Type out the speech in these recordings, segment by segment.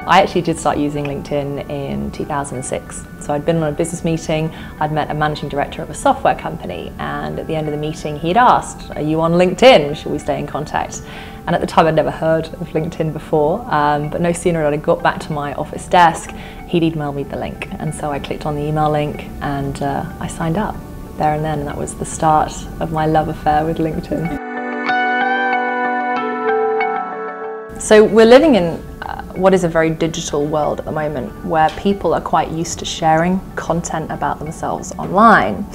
I actually did start using LinkedIn in 2006. So I'd been on a business meeting, I'd met a managing director of a software company, and at the end of the meeting he'd asked, "Are you on LinkedIn? Should we stay in contact?" And at the time I'd never heard of LinkedIn before, but no sooner had I got back to my office desk, he'd emailed me the link. And so I clicked on the email link and I signed up there and then, and that was the start of my love affair with LinkedIn. So we're living in what is a very digital world at the moment, where people are quite used to sharing content about themselves online.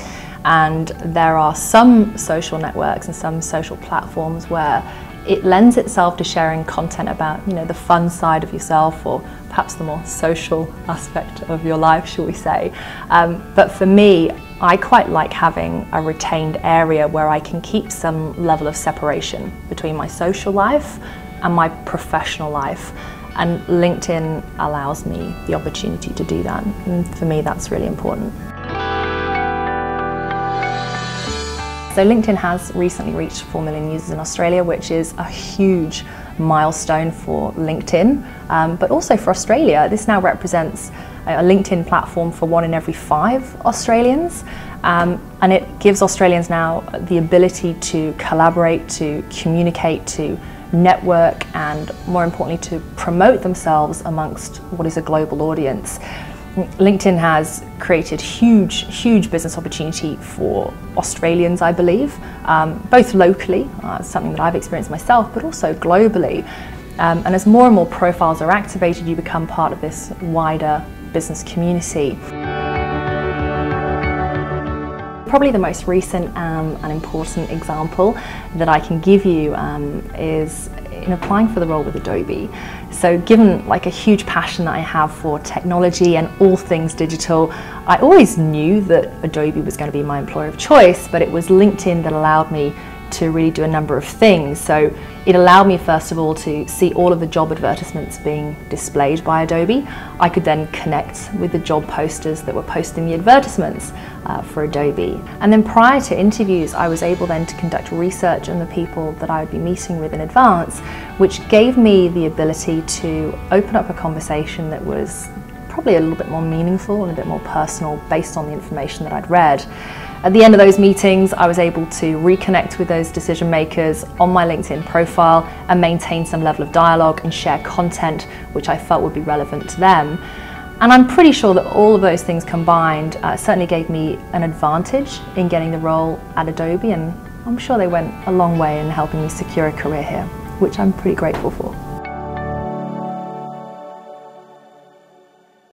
And there are some social networks and some social platforms where it lends itself to sharing content about, the fun side of yourself, or perhaps the more social aspect of your life, shall we say. But for me, I quite like having a retained area where I can keep some level of separation between my social life and my professional life. And LinkedIn allows me the opportunity to do that. And for me, that's really important. So LinkedIn has recently reached 4 million users in Australia, which is a huge milestone for LinkedIn, but also for Australia. This now represents a LinkedIn platform for 1 in every 5 Australians, and it gives Australians now the ability to collaborate, to communicate, to network, and more importantly to promote themselves amongst what is a global audience. LinkedIn has created huge business opportunity for Australians, I believe, both locally, something that I've experienced myself, but also globally. And as more and more profiles are activated, you become part of this wider business community. Probably the most recent and important example that I can give you is in applying for the role with Adobe. So given a huge passion that I have for technology and all things digital, I always knew that Adobe was going to be my employer of choice, but it was LinkedIn that allowed me to really do a number of things. So it allowed me, first of all, to see all of the job advertisements being displayed by Adobe. I could then connect with the job posters that were posting the advertisements for Adobe. And then prior to interviews, I was able then to conduct research on the people that I would be meeting with in advance, which gave me the ability to open up a conversation that was probably a little bit more meaningful and a bit more personal based on the information that I'd read. At the end of those meetings, I was able to reconnect with those decision makers on my LinkedIn profile and maintain some level of dialogue and share content which I felt would be relevant to them. And I'm pretty sure that all of those things combined certainly gave me an advantage in getting the role at Adobe, and I'm sure they went a long way in helping me secure a career here, which I'm pretty grateful for.